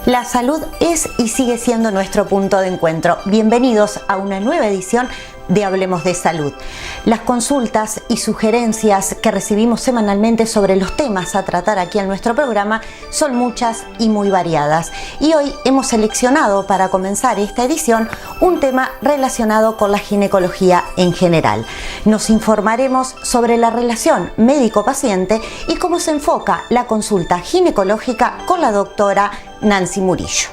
La salud es y sigue siendo nuestro punto de encuentro. Bienvenidos a una nueva edición de Hablemos de Salud. Las consultas y sugerencias que recibimos semanalmente sobre los temas a tratar aquí en nuestro programa son muchas y muy variadas. Y hoy hemos seleccionado para comenzar esta edición un tema relacionado con la ginecología en general. Nos informaremos sobre la relación médico-paciente y cómo se enfoca la consulta ginecológica con la doctora Nancy Murillo.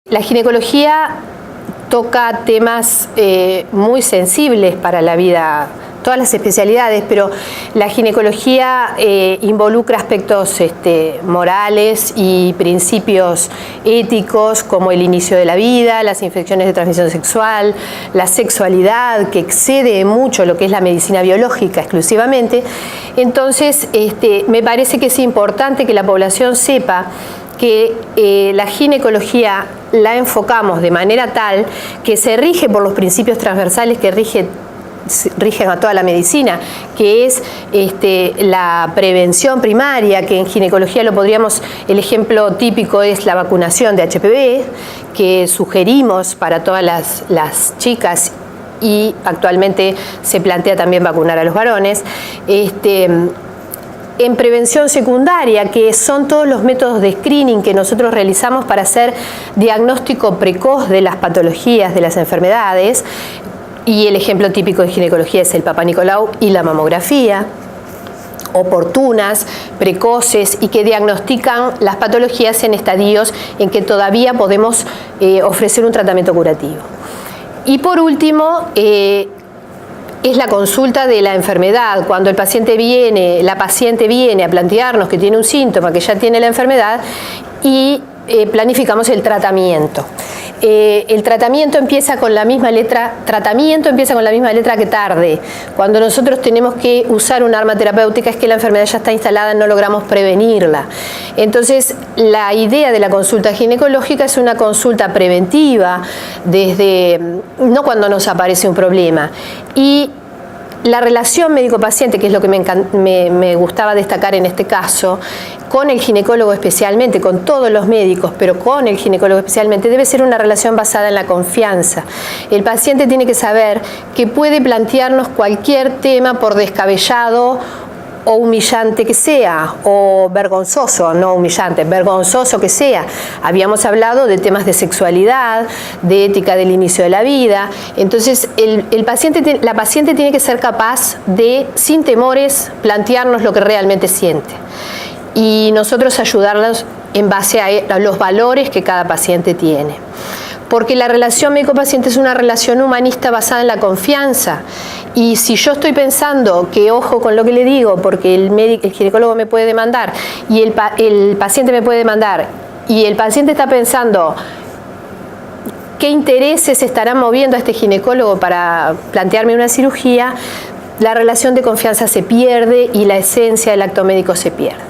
La ginecología toca temas muy sensibles para la vida, todas las especialidades, pero la ginecología involucra aspectos morales y principios éticos como el inicio de la vida, las infecciones de transmisión sexual, la sexualidad, que excede mucho lo que es la medicina biológica exclusivamente. Entonces, me parece que es importante que la población sepa que la ginecología la enfocamos de manera tal que se rige por los principios transversales que rigen a toda la medicina, que es la prevención primaria, que en ginecología el ejemplo típico es la vacunación de HPV, que sugerimos para todas las chicas y actualmente se plantea también vacunar a los varones. En prevención secundaria, que son todos los métodos de screening que nosotros realizamos para hacer diagnóstico precoz de las patologías, de las enfermedades, y el ejemplo típico de ginecología es el Papá Nicolau y la mamografía, oportunas, precoces y que diagnostican las patologías en estadios en que todavía podemos ofrecer un tratamiento curativo. Y por último, es la consulta de la enfermedad. Cuando la paciente viene a plantearnos que tiene un síntoma, que ya tiene la enfermedad, y planificamos el tratamiento. El tratamiento empieza con la misma letra que tarde. Cuando nosotros tenemos que usar un arma terapéutica es que la enfermedad ya está instalada, no logramos prevenirla. Entonces, la idea de la consulta ginecológica es una consulta preventiva, no cuando nos aparece un problema. Y la relación médico-paciente, que es lo que me gustaba destacar en este caso, con el ginecólogo especialmente, con todos los médicos, pero con el ginecólogo especialmente, debe ser una relación basada en la confianza. El paciente tiene que saber que puede plantearnos cualquier tema, por descabellado o humillante que sea, o vergonzoso, no humillante, vergonzoso que sea. Habíamos hablado de temas de sexualidad, de ética del inicio de la vida. Entonces, la paciente tiene que ser capaz de, sin temores, plantearnos lo que realmente siente. Y nosotros ayudarlos en base a los valores que cada paciente tiene. Porque la relación médico-paciente es una relación humanista basada en la confianza. Y si yo estoy pensando que, ojo con lo que le digo, porque el ginecólogo me puede demandar y el paciente me puede demandar, y el paciente está pensando qué intereses estarán moviendo a este ginecólogo para plantearme una cirugía, la relación de confianza se pierde y la esencia del acto médico se pierde.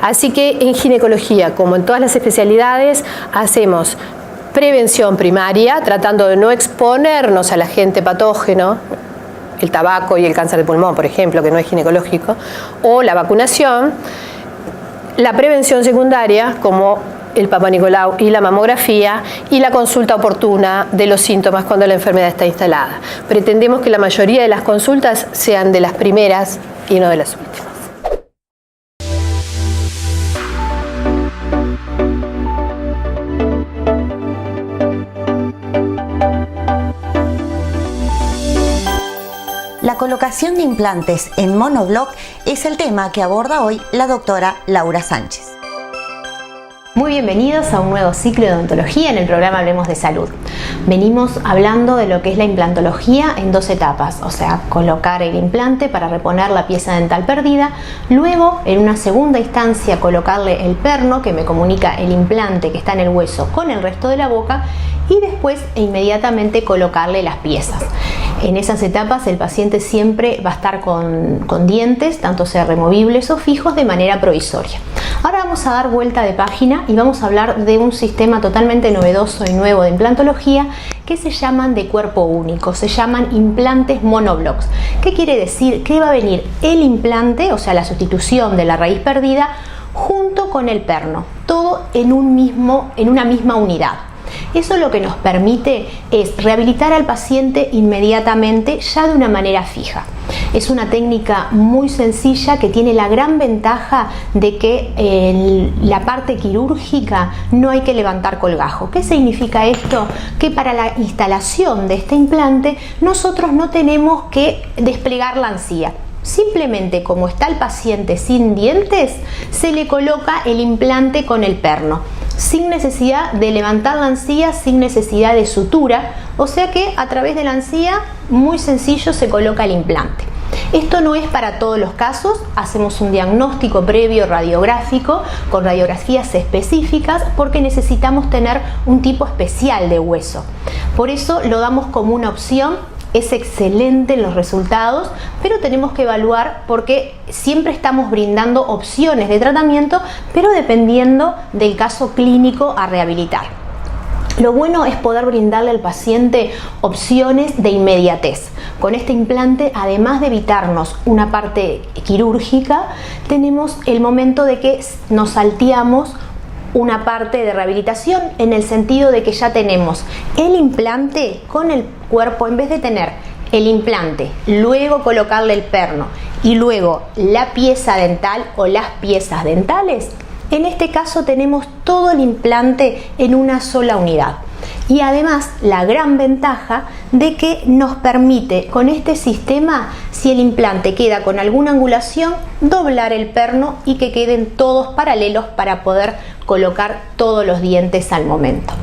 Así que en ginecología, como en todas las especialidades, hacemos prevención primaria, tratando de no exponernos al agente patógeno, el tabaco y el cáncer de pulmón, por ejemplo, que no es ginecológico, o la vacunación. La prevención secundaria, como el Papá Nicolau y la mamografía, y la consulta oportuna de los síntomas cuando la enfermedad está instalada. Pretendemos que la mayoría de las consultas sean de las primeras y no de las últimas. La colocación de implantes en monobloc es el tema que aborda hoy la doctora Laura Sánchez. Muy bienvenidos a un nuevo ciclo de odontología en el programa Hablemos de Salud. Venimos hablando de lo que es la implantología en dos etapas, o sea, colocar el implante para reponer la pieza dental perdida, luego en una segunda instancia colocarle el perno que me comunica el implante que está en el hueso con el resto de la boca y después e inmediatamente colocarle las piezas. En esas etapas el paciente siempre va a estar con dientes, tanto sea removibles o fijos, de manera provisoria. Ahora vamos a dar vuelta de página y vamos a hablar de un sistema totalmente novedoso y nuevo de implantología que se llaman de cuerpo único, se llaman implantes monoblocks. ¿Qué quiere decir? Que va a venir el implante, o sea la sustitución de la raíz perdida, junto con el perno, todo en una misma unidad. Eso lo que nos permite es rehabilitar al paciente inmediatamente, ya de una manera fija. Es una técnica muy sencilla que tiene la gran ventaja de que en la parte quirúrgica no hay que levantar colgajo. ¿Qué significa esto? Que para la instalación de este implante nosotros no tenemos que desplegar la encía. Simplemente, como está el paciente sin dientes, se le coloca el implante con el perno, sin necesidad de levantar la encía, sin necesidad de sutura, o sea que a través de la encía, muy sencillo, se coloca el implante. Esto no es para todos los casos, hacemos un diagnóstico previo radiográfico con radiografías específicas porque necesitamos tener un tipo especial de hueso. Por eso lo damos como una opción. Es excelente en los resultados, pero tenemos que evaluar porque siempre estamos brindando opciones de tratamiento, pero dependiendo del caso clínico a rehabilitar. Lo bueno es poder brindarle al paciente opciones de inmediatez. Con este implante, además de evitarnos una parte quirúrgica, tenemos el momento de que nos salteamos una parte de rehabilitación, en el sentido de que ya tenemos el implante con el cuerpo. En vez de tener el implante, luego colocarle el perno y luego la pieza dental o las piezas dentales, en este caso tenemos todo el implante en una sola unidad. Y además la gran ventaja de que nos permite con este sistema, si el implante queda con alguna angulación, doblar el perno y que queden todos paralelos para poder colocar todos los dientes al momento.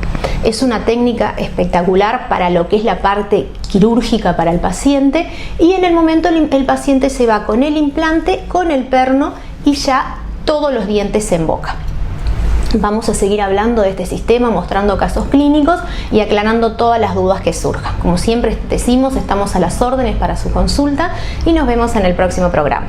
Es una técnica espectacular para lo que es la parte quirúrgica para el paciente, y en el momento el paciente se va con el implante, con el perno y ya todos los dientes en boca. Vamos a seguir hablando de este sistema, mostrando casos clínicos y aclarando todas las dudas que surjan. Como siempre decimos, estamos a las órdenes para su consulta y nos vemos en el próximo programa.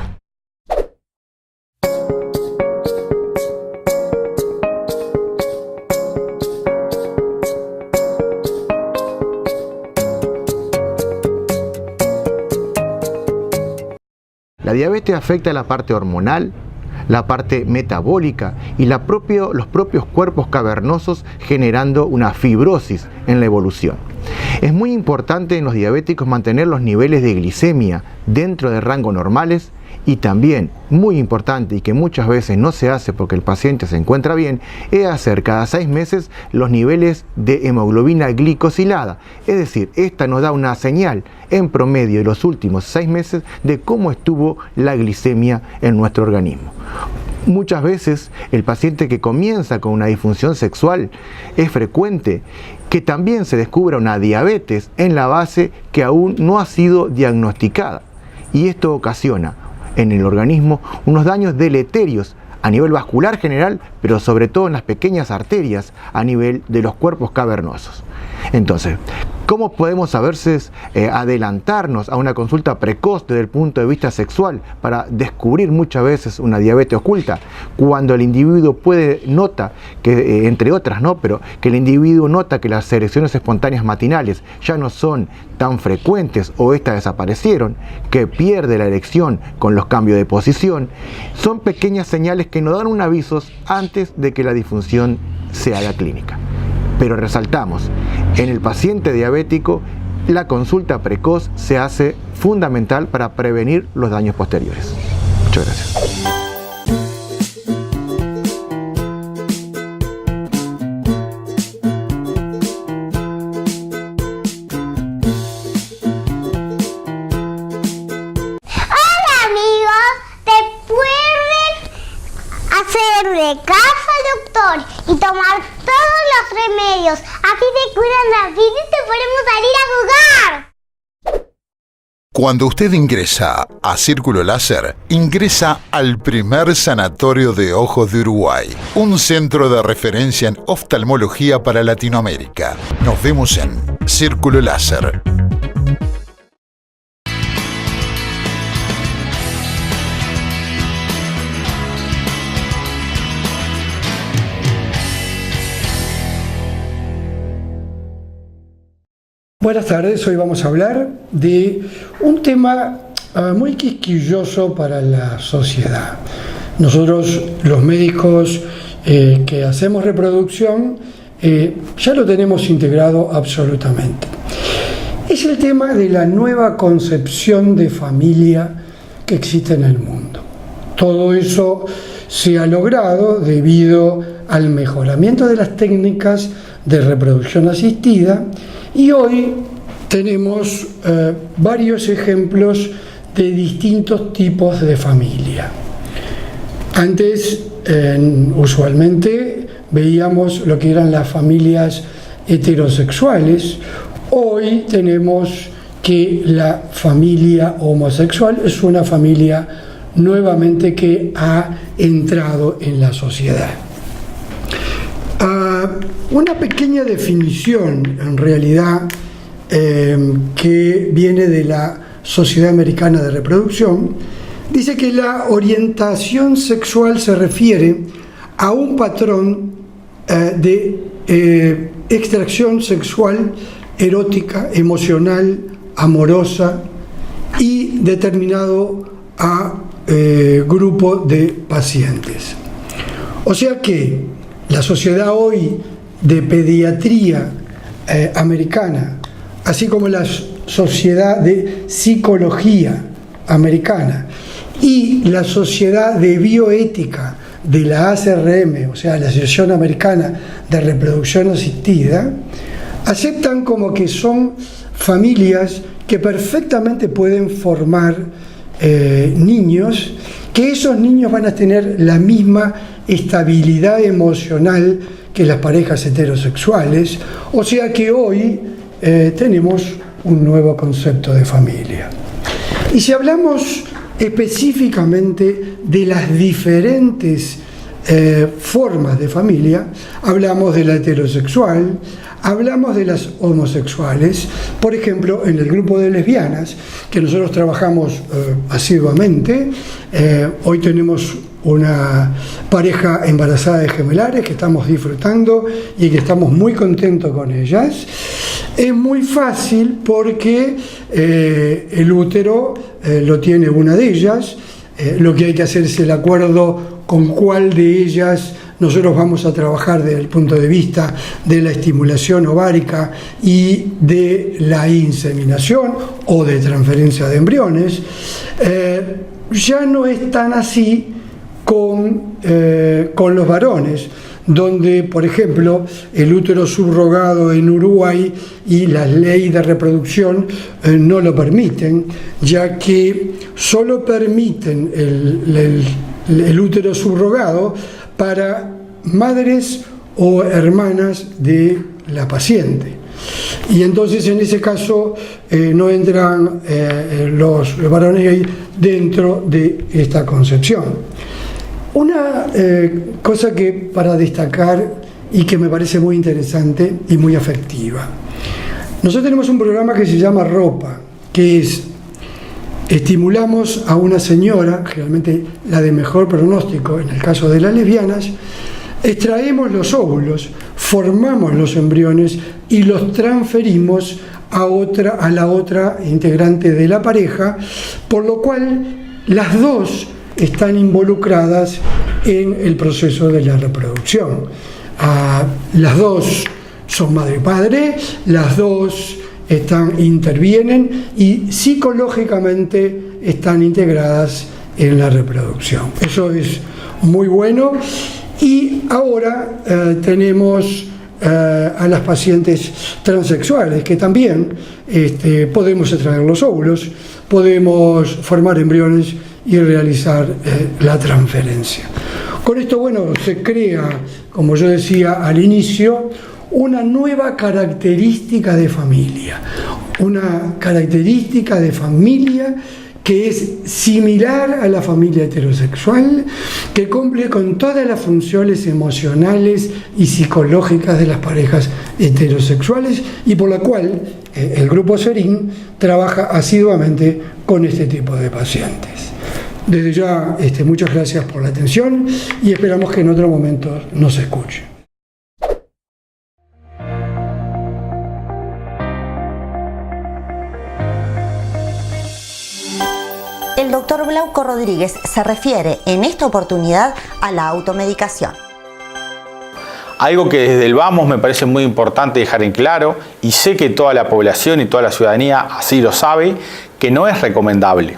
La diabetes afecta a la parte hormonal, la parte metabólica y los propios cuerpos cavernosos, generando una fibrosis en la evolución. Es muy importante en los diabéticos mantener los niveles de glicemia dentro de rangos normales, y también muy importante, y que muchas veces no se hace porque el paciente se encuentra bien, es hacer cada 6 meses los niveles de hemoglobina glicosilada. Es decir, esta nos da una señal en promedio de los últimos 6 meses de cómo estuvo la glicemia en nuestro organismo. Muchas veces el paciente que comienza con una disfunción sexual, es frecuente que también se descubra una diabetes en la base que aún no ha sido diagnosticada, y esto ocasiona en el organismo unos daños deleterios a nivel vascular general, pero sobre todo en las pequeñas arterias a nivel de los cuerpos cavernosos. Entonces, ¿cómo podemos a veces adelantarnos a una consulta precoz desde el punto de vista sexual para descubrir muchas veces una diabetes oculta? Cuando el individuo nota que, entre otras, pero que el individuo nota que las erecciones espontáneas matinales ya no son tan frecuentes o estas desaparecieron, que pierde la erección con los cambios de posición, son pequeñas señales que nos dan un aviso antes de que la disfunción se haga clínica. Pero resaltamos, en el paciente diabético, la consulta precoz se hace fundamental para prevenir los daños posteriores. Muchas gracias. Hacerle caso al doctor y tomar todos los remedios. Así te cuidan la vida y te podemos salir a jugar. Cuando usted ingresa a Círculo Láser, ingresa al primer sanatorio de ojos de Uruguay, un centro de referencia en oftalmología para Latinoamérica. Nos vemos en Círculo Láser. Buenas tardes, hoy vamos a hablar de un tema muy quisquilloso para la sociedad. Nosotros, los médicos que hacemos reproducción, ya lo tenemos integrado absolutamente. Es el tema de la nueva concepción de familia que existe en el mundo. Todo eso se ha logrado debido al mejoramiento de las técnicas de reproducción asistida, y hoy tenemos varios ejemplos de distintos tipos de familia. Antes, usualmente, veíamos lo que eran las familias heterosexuales. Hoy tenemos que la familia homosexual es una familia nuevamente que ha entrado en la sociedad. Una pequeña definición, en realidad, que viene de la Sociedad Americana de Reproducción, dice que la orientación sexual se refiere a un patrón de extracción sexual erótica, emocional, amorosa y determinado a grupo de pacientes. O sea que la sociedad hoy de pediatría americana, así como la sociedad de psicología americana y la sociedad de bioética de la ACRM, o sea, la Asociación Americana de Reproducción Asistida, aceptan como que son familias que perfectamente pueden formar niños, que esos niños van a tener la misma estabilidad emocional que las parejas heterosexuales, o sea que hoy tenemos un nuevo concepto de familia. Y si hablamos específicamente de las diferentes formas de familia, hablamos de la heterosexual, hablamos de las homosexuales. Por ejemplo, en el grupo de lesbianas, que nosotros trabajamos asiduamente, hoy tenemos una pareja embarazada de gemelares que estamos disfrutando y que estamos muy contentos con ellas. Es muy fácil porque el útero lo tiene una de ellas. Lo que hay que hacer es el acuerdo con cuál de ellas nosotros vamos a trabajar desde el punto de vista de la estimulación ovárica y de la inseminación o de transferencia de embriones. Ya no es tan así con los varones, donde, por ejemplo, el útero subrogado en Uruguay y las leyes de reproducción no lo permiten, ya que solo permiten el útero subrogado para madres o hermanas de la paciente. Y entonces en ese caso no entran los varones gay dentro de esta concepción. Una cosa que para destacar y que me parece muy interesante y muy afectiva. Nosotros tenemos un programa que se llama Ropa, que es, estimulamos a una señora, generalmente la de mejor pronóstico en el caso de las lesbianas, extraemos los óvulos, formamos los embriones y los transferimos a la otra integrante de la pareja, por lo cual las dos están involucradas en el proceso de la reproducción. Las dos son madre y padre, las dos intervienen y psicológicamente están integradas en la reproducción. Eso es muy bueno. Y ahora tenemos a las pacientes transexuales, que también podemos extraer los óvulos, podemos formar embriones y realizar la transferencia. Con esto, bueno, se crea, como yo decía al inicio, una nueva característica de familia, que es similar a la familia heterosexual, que cumple con todas las funciones emocionales y psicológicas de las parejas heterosexuales y por la cual el Grupo Serín trabaja asiduamente con este tipo de pacientes. Desde ya, muchas gracias por la atención y esperamos que en otro momento nos escuche. El doctor Glauco Rodríguez se refiere en esta oportunidad a la automedicación. Algo que desde el Vamos me parece muy importante dejar en claro, y sé que toda la población y toda la ciudadanía así lo sabe, que no es recomendable.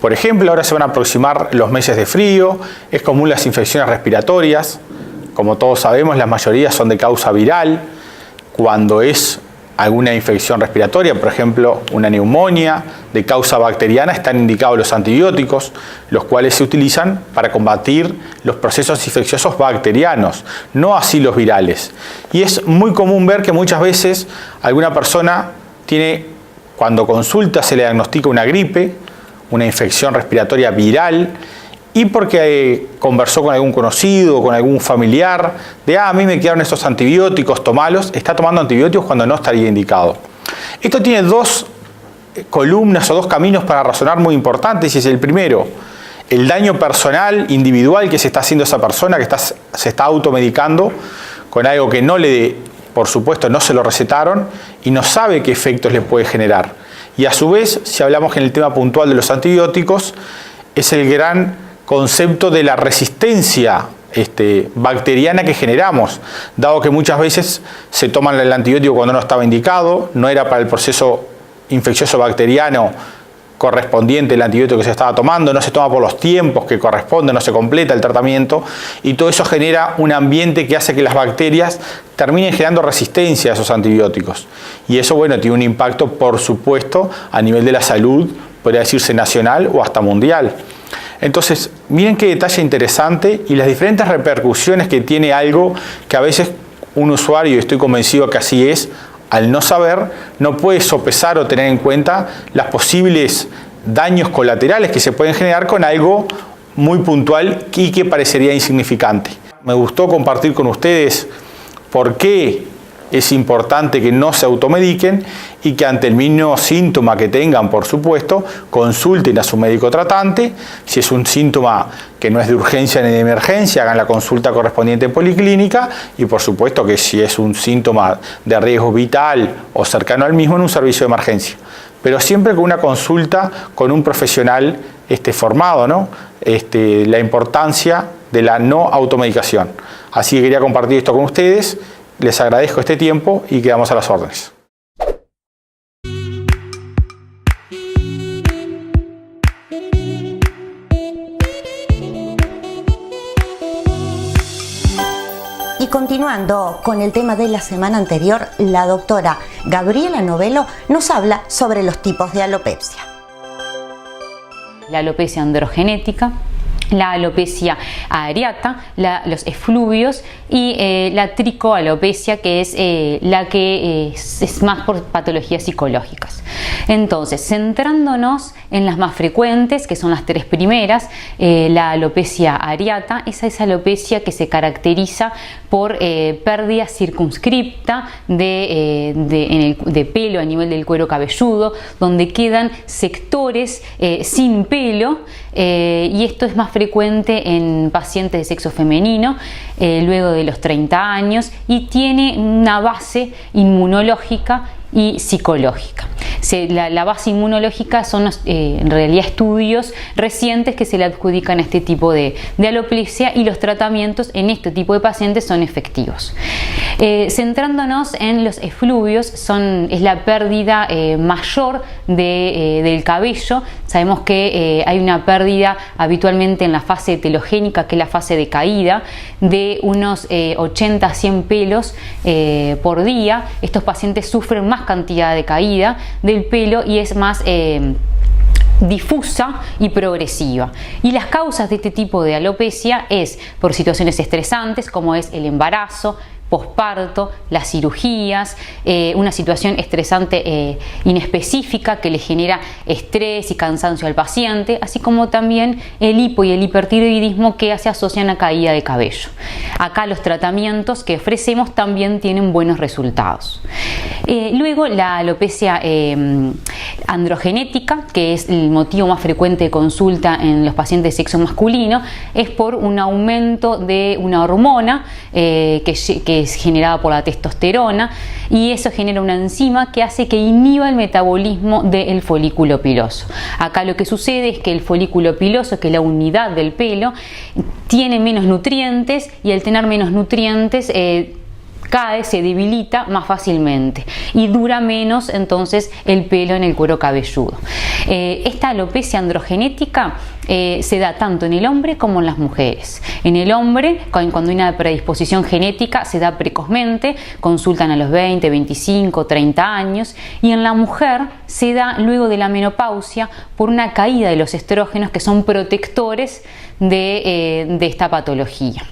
Por ejemplo, ahora se van a aproximar los meses de frío, es común las infecciones respiratorias, como todos sabemos la mayoría son de causa viral. Cuando es alguna infección respiratoria, por ejemplo una neumonía de causa bacteriana, están indicados los antibióticos, los cuales se utilizan para combatir los procesos infecciosos bacterianos, no así los virales. Y es muy común ver que muchas veces alguna persona tiene, cuando consulta se le diagnostica una gripe, una infección respiratoria viral, y porque conversó con algún conocido, con algún familiar, de a mí me quedaron estos antibióticos, tomalos, está tomando antibióticos cuando no estaría indicado. Esto tiene dos columnas o dos caminos para razonar muy importantes, y es el primero, el daño personal, individual que se está haciendo esa persona, que se está automedicando con algo que por supuesto no se lo recetaron y no sabe qué efectos le puede generar. Y a su vez, si hablamos en el tema puntual de los antibióticos, es el gran concepto de la resistencia bacteriana que generamos, dado que muchas veces se toman el antibiótico cuando no estaba indicado, no era para el proceso infeccioso bacteriano correspondiente el antibiótico que se estaba tomando, no se toma por los tiempos que corresponden, no se completa el tratamiento, y todo eso genera un ambiente que hace que las bacterias terminen generando resistencia a esos antibióticos. Y eso, bueno, tiene un impacto, por supuesto, a nivel de la salud, podría decirse nacional o hasta mundial. Entonces, miren qué detalle interesante y las diferentes repercusiones que tiene algo que a veces un usuario, y estoy convencido que así es, al no saber, no puede sopesar o tener en cuenta los posibles daños colaterales que se pueden generar con algo muy puntual y que parecería insignificante. Me gustó compartir con ustedes por qué es importante que no se automediquen y que ante el mínimo síntoma que tengan, por supuesto, consulten a su médico tratante. Si es un síntoma que no es de urgencia ni de emergencia, hagan la consulta correspondiente en policlínica, y por supuesto que si es un síntoma de riesgo vital o cercano al mismo, en un servicio de emergencia. Pero siempre con una consulta con un profesional formado, ¿no? La importancia de la no automedicación. Así que quería compartir esto con ustedes. Les agradezco este tiempo y quedamos a las órdenes. Y continuando con el tema de la semana anterior, la doctora Gabriela Novello nos habla sobre los tipos de alopecia. La alopecia androgenética, la alopecia areata, los efluvios y la tricoalopecia, que es la que es más por patologías psicológicas. Entonces, centrándonos en las más frecuentes, que son las tres primeras, la alopecia areata es esa alopecia que se caracteriza por pérdida circunscripta de pelo a nivel del cuero cabelludo, donde quedan sectores sin pelo, y esto es más frecuente en pacientes de sexo femenino luego de los 30 años y tiene una base inmunológica y psicológica. La base inmunológica son en realidad estudios recientes que se le adjudican a este tipo de alopecia, y los tratamientos en este tipo de pacientes son efectivos. Centrándonos en los efluvios, es la pérdida mayor del cabello. Sabemos que hay una pérdida habitualmente en la fase telogénica, que es la fase de caída, de unos 80 a 100 pelos por día. Estos pacientes sufren más cantidad de caída del pelo y es más difusa y progresiva. Y las causas de este tipo de alopecia es por situaciones estresantes, como es el embarazo, posparto, las cirugías, una situación estresante inespecífica que le genera estrés y cansancio al paciente, así como también el hipo y el hipertiroidismo que se asocian a caída de cabello. Acá los tratamientos que ofrecemos también tienen buenos resultados. Luego la alopecia androgenética, que es el motivo más frecuente de consulta en los pacientes de sexo masculino, es por un aumento de una hormona que es generada por la testosterona, y eso genera una enzima que hace que inhiba el metabolismo del folículo piloso. Acá lo que sucede es que el folículo piloso, que es la unidad del pelo, tiene menos nutrientes, y al tener menos nutrientes se debilita más fácilmente y dura menos entonces el pelo en el cuero cabelludo. Esta alopecia androgenética se da tanto en el hombre como en las mujeres. En el hombre, cuando hay una predisposición genética, se da precozmente, consultan a los 20, 25, 30 años, y en la mujer se da luego de la menopausia por una caída de los estrógenos, que son protectores de esta patología.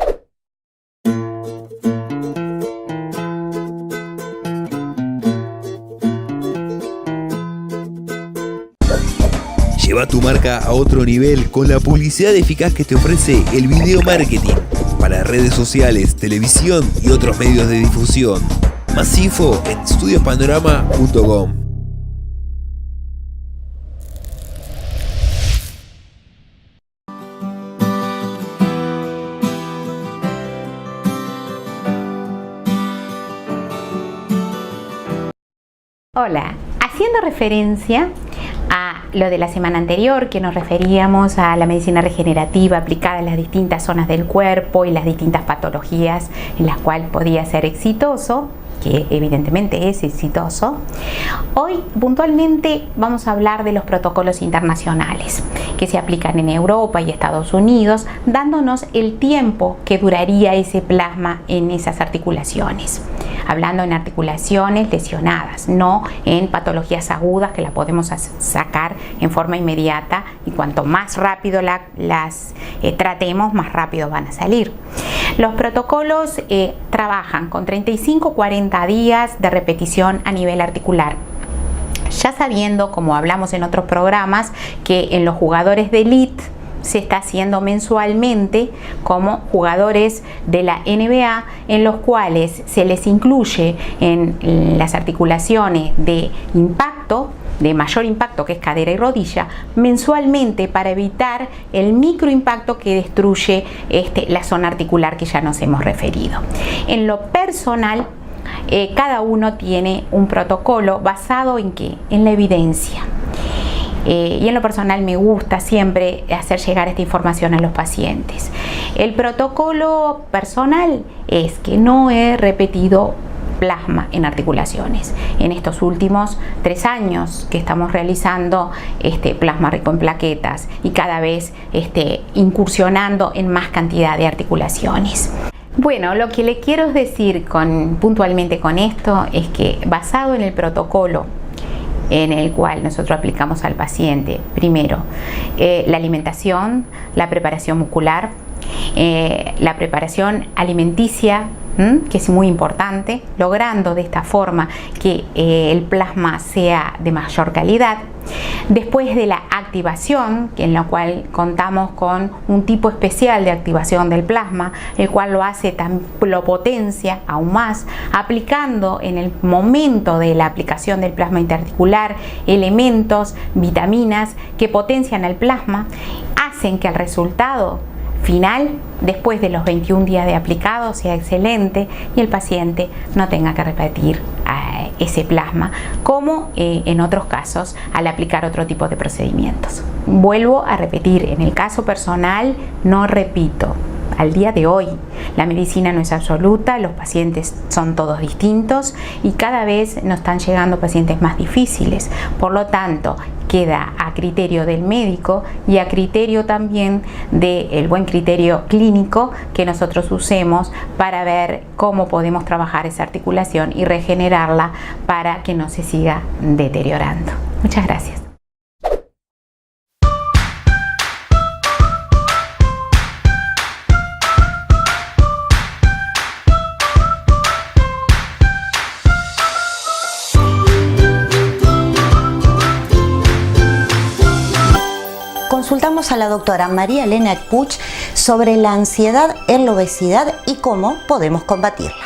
Lleva tu marca a otro nivel con la publicidad eficaz que te ofrece el video marketing para redes sociales, televisión y otros medios de difusión. Más info en estudiospanorama.com. Hola, haciendo referencia a lo de la semana anterior, que nos referíamos a la medicina regenerativa aplicada en las distintas zonas del cuerpo y las distintas patologías en las cuales podía ser exitoso, que evidentemente es exitoso. Hoy puntualmente vamos a hablar de los protocolos internacionales que se aplican en Europa y Estados Unidos, dándonos el tiempo que duraría ese plasma en esas articulaciones. Hablando en articulaciones lesionadas, no en patologías agudas que la podemos sacar en forma inmediata, y cuanto más rápido las tratemos, más rápido van a salir. Los protocolos trabajan con 35-40 días de repetición a nivel articular. Ya sabiendo, como hablamos en otros programas, que en los jugadores de elite se está haciendo mensualmente como jugadores de la NBA, en los cuales se les incluye en las articulaciones de impacto, de mayor impacto, que es cadera y rodilla, mensualmente, para evitar el microimpacto que destruye la zona articular que ya nos hemos referido. En lo personal, cada uno tiene un protocolo basado en ¿qué? En la evidencia. Y en lo personal me gusta siempre hacer llegar esta información a los pacientes. El protocolo personal es que no he repetido plasma en articulaciones. En estos últimos 3 años que estamos realizando plasma rico en plaquetas, y cada vez incursionando en más cantidad de articulaciones. Bueno, lo que le quiero decir puntualmente con esto es que, basado en el protocolo en el cual nosotros aplicamos al paciente, primero, la alimentación, la preparación muscular, la preparación alimenticia, que es muy importante, logrando de esta forma que el plasma sea de mayor calidad. Después de la activación, en la cual contamos con un tipo especial de activación del plasma, el cual lo potencia aún más, aplicando en el momento de la aplicación del plasma interarticular elementos, vitaminas que potencian el plasma, hacen que el resultado final, después de los 21 días de aplicado, sea excelente y el paciente no tenga que repetir ese plasma, como en otros casos al aplicar otro tipo de procedimientos. Vuelvo a repetir, en el caso personal no repito. Al día de hoy la medicina no es absoluta, los pacientes son todos distintos y cada vez nos están llegando pacientes más difíciles. Por lo tanto, queda a criterio del médico y a criterio también del buen criterio clínico que nosotros usemos para ver cómo podemos trabajar esa articulación y regenerarla para que no se siga deteriorando. Muchas gracias. Consultamos a la doctora María Elena Puch sobre la ansiedad en la obesidad y cómo podemos combatirla.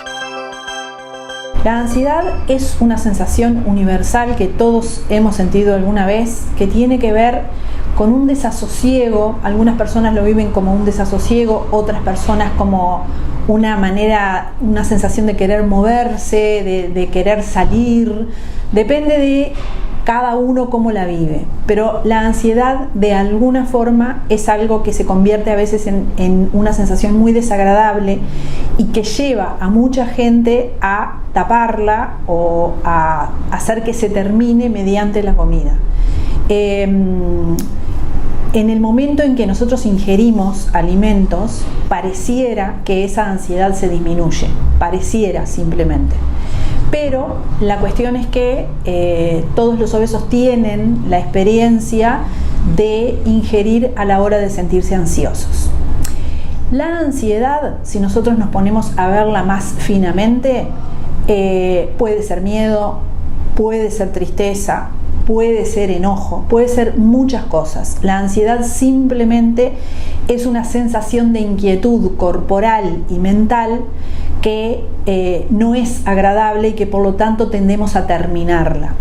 La ansiedad es una sensación universal que todos hemos sentido alguna vez, que tiene que ver con un desasosiego. Algunas personas lo viven como un desasosiego, otras personas como una sensación de querer moverse, de querer salir. Depende de cada uno cómo la vive, pero la ansiedad de alguna forma es algo que se convierte a veces en una sensación muy desagradable y que lleva a mucha gente a taparla o a hacer que se termine mediante la comida. En el momento en que nosotros ingerimos alimentos, pareciera que esa ansiedad se disminuye, pareciera simplemente. Pero la cuestión es que todos los obesos tienen la experiencia de ingerir a la hora de sentirse ansiosos. La ansiedad, si nosotros nos ponemos a verla más finamente, puede ser miedo, puede ser tristeza, puede ser enojo, puede ser muchas cosas. La ansiedad simplemente es una sensación de inquietud corporal y mental que no es agradable y que por lo tanto tendemos a terminarla.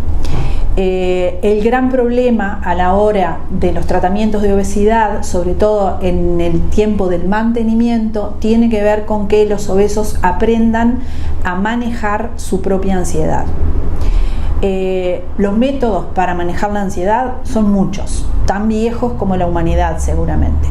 El gran problema a la hora de los tratamientos de obesidad, sobre todo en el tiempo del mantenimiento, tiene que ver con que los obesos aprendan a manejar su propia ansiedad. Los métodos para manejar la ansiedad son muchos, tan viejos como la humanidad seguramente.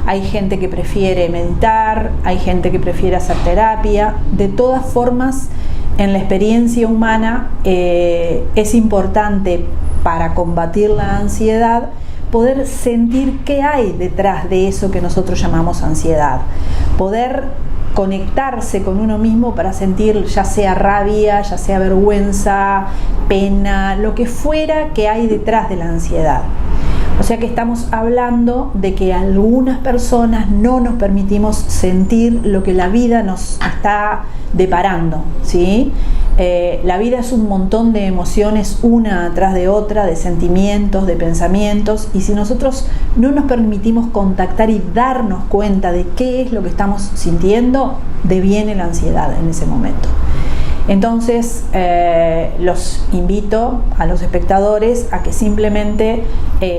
Hay gente que prefiere meditar, hay gente que prefiere hacer terapia. De todas formas, en la experiencia humana es importante para combatir la ansiedad poder sentir qué hay detrás de eso que nosotros llamamos ansiedad. Poder conectarse con uno mismo para sentir ya sea rabia, ya sea vergüenza, pena, lo que fuera que hay detrás de la ansiedad. O sea que estamos hablando de que algunas personas no nos permitimos sentir lo que la vida nos está deparando, ¿sí? La vida es un montón de emociones una atrás de otra, de sentimientos, de pensamientos, y si nosotros no nos permitimos contactar y darnos cuenta de qué es lo que estamos sintiendo, deviene la ansiedad en ese momento. Entonces los invito a los espectadores a que simplemente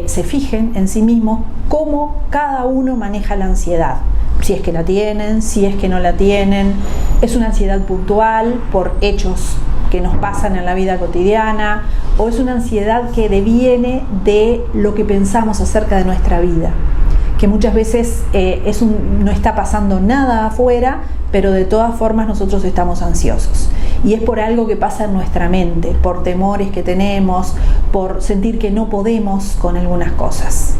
se fijen en sí mismos cómo cada uno maneja la ansiedad. Si es que la tienen, si es que no la tienen, es una ansiedad puntual por hechos que nos pasan en la vida cotidiana, o es una ansiedad que deviene de lo que pensamos acerca de nuestra vida, que muchas veces no está pasando nada afuera, pero de todas formas nosotros estamos ansiosos. Y es por algo que pasa en nuestra mente, por temores que tenemos, por sentir que no podemos con algunas cosas.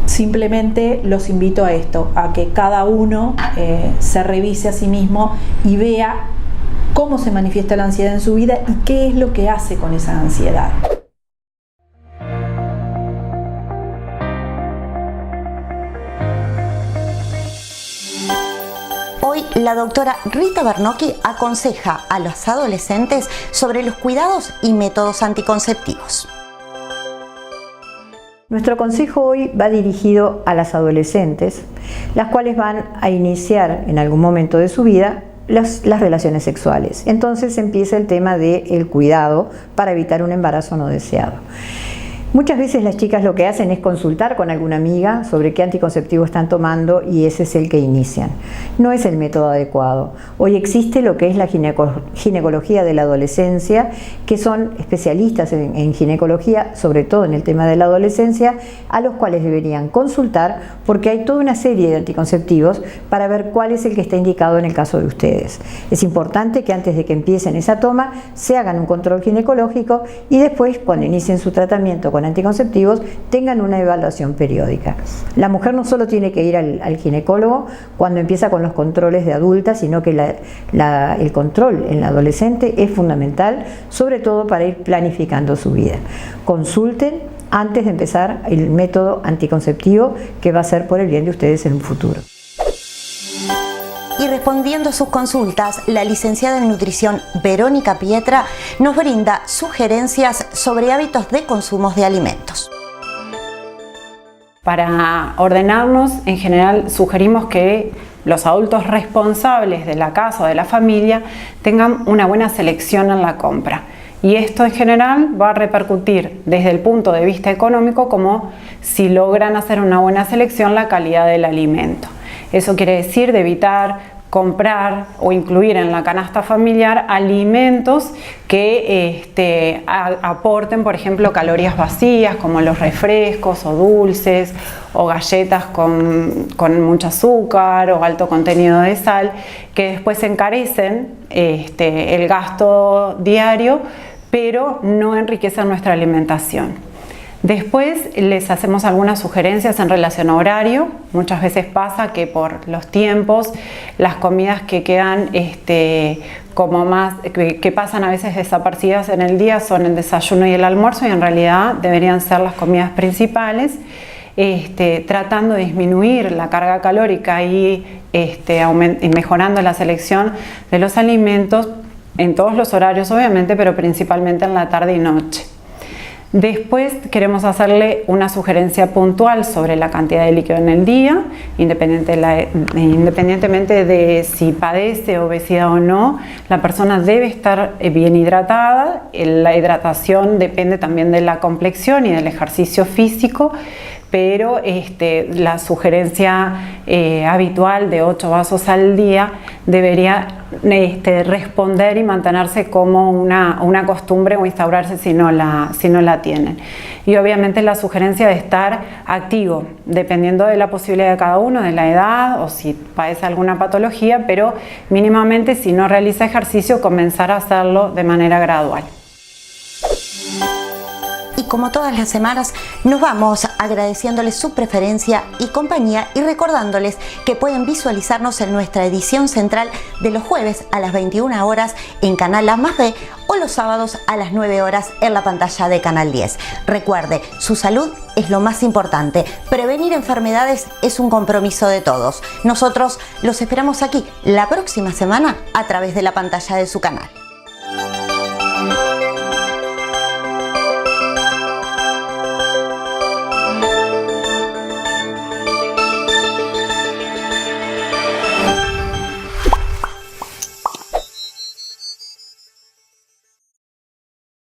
Simplemente los invito a esto, a que cada uno se revise a sí mismo y vea cómo se manifiesta la ansiedad en su vida y qué es lo que hace con esa ansiedad. Hoy la doctora Rita Bernocchi aconseja a los adolescentes sobre los cuidados y métodos anticonceptivos. Nuestro consejo hoy va dirigido a las adolescentes, las cuales van a iniciar en algún momento de su vida las relaciones sexuales. Entonces empieza el tema del cuidado para evitar un embarazo no deseado. Muchas veces las chicas lo que hacen es consultar con alguna amiga sobre qué anticonceptivo están tomando y ese es el que inician. No es el método adecuado. Hoy existe lo que es la ginecología de la adolescencia, que son especialistas en ginecología, sobre todo en el tema de la adolescencia, a los cuales deberían consultar porque hay toda una serie de anticonceptivos para ver cuál es el que está indicado en el caso de ustedes. Es importante que antes de que empiecen esa toma se hagan un control ginecológico y después, cuando inicien su tratamiento con anticonceptivos, tengan una evaluación periódica. La mujer no solo tiene que ir al ginecólogo cuando empieza con los controles de adulta, sino que el control en la adolescente es fundamental, sobre todo para ir planificando su vida. Consulten antes de empezar el método anticonceptivo que va a ser por el bien de ustedes en un futuro. Y respondiendo a sus consultas, la licenciada en nutrición Verónica Pietra nos brinda sugerencias sobre hábitos de consumo de alimentos. Para ordenarnos, en general sugerimos que los adultos responsables de la casa o de la familia tengan una buena selección en la compra. Y esto en general va a repercutir desde el punto de vista económico como si logran hacer una buena selección la calidad del alimento. Eso quiere decir de evitar comprar o incluir en la canasta familiar alimentos que aporten, por ejemplo, calorías vacías, como los refrescos o dulces o galletas con mucho azúcar o alto contenido de sal, que después encarecen el gasto diario, pero no enriquecen nuestra alimentación. Después les hacemos algunas sugerencias en relación a horario. Muchas veces pasa que por los tiempos, las comidas que quedan que pasan a veces desapercibidas en el día son el desayuno y el almuerzo, y en realidad deberían ser las comidas principales, tratando de disminuir la carga calórica y mejorando la selección de los alimentos en todos los horarios, obviamente, pero principalmente en la tarde y noche. Después queremos hacerle una sugerencia puntual sobre la cantidad de líquido en el día, independientemente de si padece obesidad o no. La persona debe estar bien hidratada. La hidratación depende también de la complexión y del ejercicio físico, pero la sugerencia habitual de 8 vasos al día debería responder y mantenerse como una costumbre o instaurarse si no la tienen. Y obviamente la sugerencia de estar activo, dependiendo de la posibilidad de cada uno, de la edad o si padece alguna patología, pero mínimamente si no realiza ejercicio, comenzar a hacerlo de manera gradual. Y como todas las semanas, nos vamos agradeciéndoles su preferencia y compañía y recordándoles que pueden visualizarnos en nuestra edición central de los jueves a las 21 horas en Canal A+B o los sábados a las 9 horas en la pantalla de Canal 10. Recuerde, su salud es lo más importante. Prevenir enfermedades es un compromiso de todos. Nosotros los esperamos aquí la próxima semana a través de la pantalla de su canal.